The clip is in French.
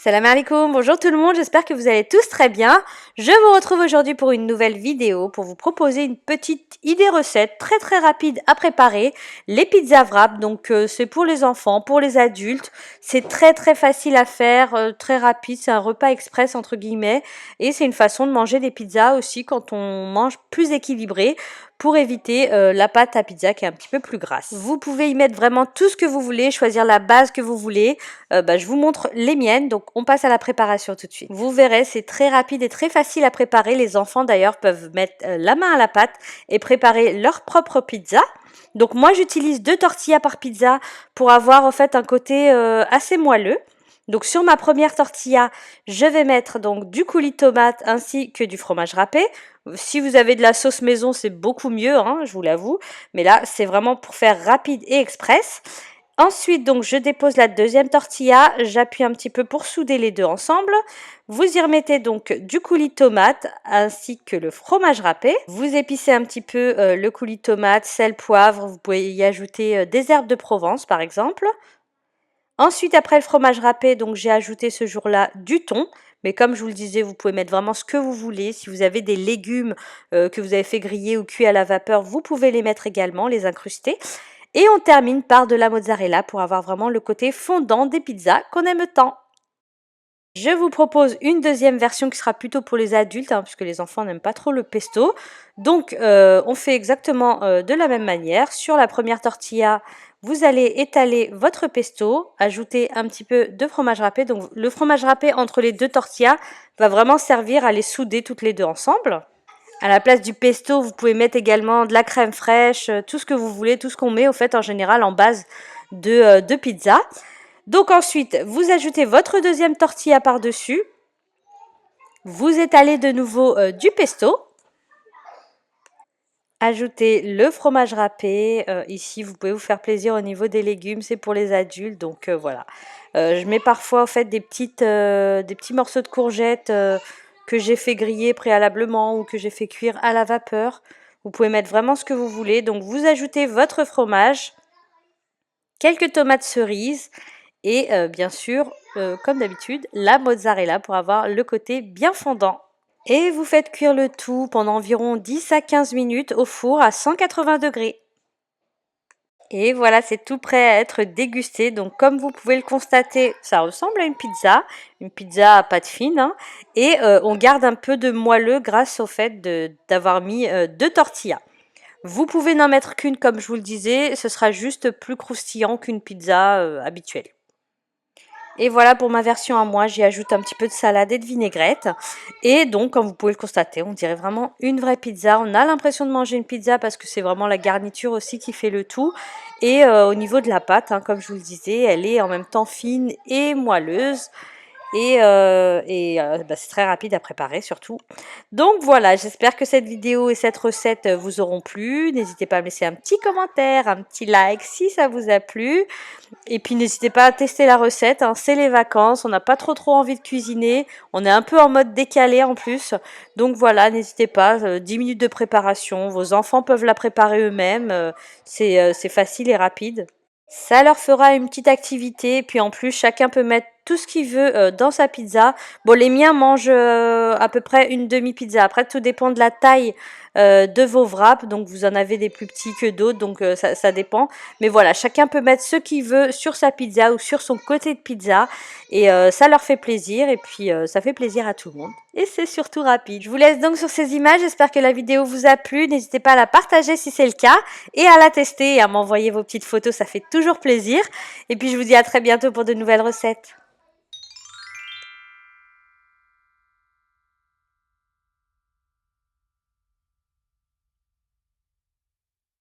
Salam alaikum, bonjour tout le monde, j'espère que vous allez tous très bien. Je vous retrouve aujourd'hui pour une nouvelle vidéo pour vous proposer une petite idée recette très rapide à préparer. Les pizzas wrap, donc c'est pour les enfants, pour les adultes. C'est très facile à faire, très rapide, c'est un repas express entre guillemets. Et c'est une façon de manger des pizzas aussi quand on mange plus équilibré, pour éviter la pâte à pizza qui est un petit peu plus grasse. Vous pouvez y mettre vraiment tout ce que vous voulez, choisir la base que vous voulez. Je vous montre les miennes, donc on passe à la préparation tout de suite. Vous verrez, c'est très rapide et très facile à préparer. Les enfants d'ailleurs peuvent mettre la main à la pâte et préparer leur propre pizza. Donc moi j'utilise 2 tortillas par pizza pour avoir en fait un côté assez moelleux. Donc sur ma première tortilla, je vais mettre donc du coulis de tomate ainsi que du fromage râpé. Si vous avez de la sauce maison, c'est beaucoup mieux, hein, je vous l'avoue. Mais là, c'est vraiment pour faire rapide et express. Ensuite, donc, je dépose la deuxième tortilla. J'appuie un petit peu pour souder les deux ensemble. Vous y remettez donc du coulis de tomate ainsi que le fromage râpé. Vous épicez un petit peu le coulis de tomate, sel, poivre. Vous pouvez y ajouter des herbes de Provence, par exemple. Ensuite, après le fromage râpé, donc j'ai ajouté ce jour-là du thon. Mais comme je vous le disais, vous pouvez mettre vraiment ce que vous voulez. Si vous avez des légumes que vous avez fait griller ou cuire à la vapeur, vous pouvez les mettre également, les incruster. Et on termine par de la mozzarella pour avoir vraiment le côté fondant des pizzas qu'on aime tant. Je vous propose une deuxième version qui sera plutôt pour les adultes, hein, puisque les enfants n'aiment pas trop le pesto. Donc, on fait exactement de la même manière. Sur la première tortilla, vous allez étaler votre pesto, ajouter un petit peu de fromage râpé. Donc, le fromage râpé entre les deux tortillas va vraiment servir à les souder toutes les deux ensemble. À la place du pesto, vous pouvez mettre également de la crème fraîche, tout ce que vous voulez, tout ce qu'on met au fait en général en base de pizza. Donc ensuite, vous ajoutez votre deuxième tortilla par-dessus. Vous étalez de nouveau du pesto. Ajoutez le fromage râpé. Ici, vous pouvez vous faire plaisir au niveau des légumes, c'est pour les adultes. Donc voilà. Je mets parfois au fait des petits morceaux de courgettes que j'ai fait griller préalablement ou que j'ai fait cuire à la vapeur. Vous pouvez mettre vraiment ce que vous voulez. Donc vous ajoutez votre fromage, quelques tomates cerises et bien sûr, comme d'habitude, la mozzarella pour avoir le côté bien fondant. Et vous faites cuire le tout pendant environ 10 à 15 minutes au four à 180 degrés. Et voilà, c'est tout prêt à être dégusté. Donc comme vous pouvez le constater, ça ressemble à une pizza à pâte fine. Hein, et on garde un peu de moelleux grâce au fait d'avoir mis 2 tortillas. Vous pouvez n'en mettre qu'une comme je vous le disais, ce sera juste plus croustillant qu'une pizza habituelle. Et voilà pour ma version à moi, j'y ajoute un petit peu de salade et de vinaigrette. Et donc, comme vous pouvez le constater, on dirait vraiment une vraie pizza. On a l'impression de manger une pizza parce que c'est vraiment la garniture aussi qui fait le tout. Et au niveau de la pâte, hein, comme je vous le disais, elle est en même temps fine et moelleuse. Et c'est très rapide à préparer surtout. Donc voilà, j'espère que cette vidéo et cette recette vous auront plu. N'hésitez pas à me laisser un petit commentaire, un petit like si ça vous a plu. Et puis n'hésitez pas à tester la recette, hein, c'est les vacances, on n'a pas trop envie de cuisiner, on est un peu en mode décalé en plus. Donc voilà, n'hésitez pas, 10 minutes de préparation, vos enfants peuvent la préparer eux-mêmes, c'est facile et rapide. Ça leur fera une petite activité, puis en plus chacun peut mettre tout ce qu'il veut dans sa pizza. Bon, les miens mangent à peu près une demi-pizza. Après, tout dépend de la taille de vos wraps. Donc, vous en avez des plus petits que d'autres, donc ça dépend. Mais voilà, chacun peut mettre ce qu'il veut sur sa pizza ou sur son côté de pizza. Et ça leur fait plaisir, et puis ça fait plaisir à tout le monde. Et c'est surtout rapide. Je vous laisse donc sur ces images. J'espère que la vidéo vous a plu. N'hésitez pas à la partager si c'est le cas et à la tester et à m'envoyer vos petites photos. Ça fait toujours plaisir. Et puis, je vous dis à très bientôt pour de nouvelles recettes.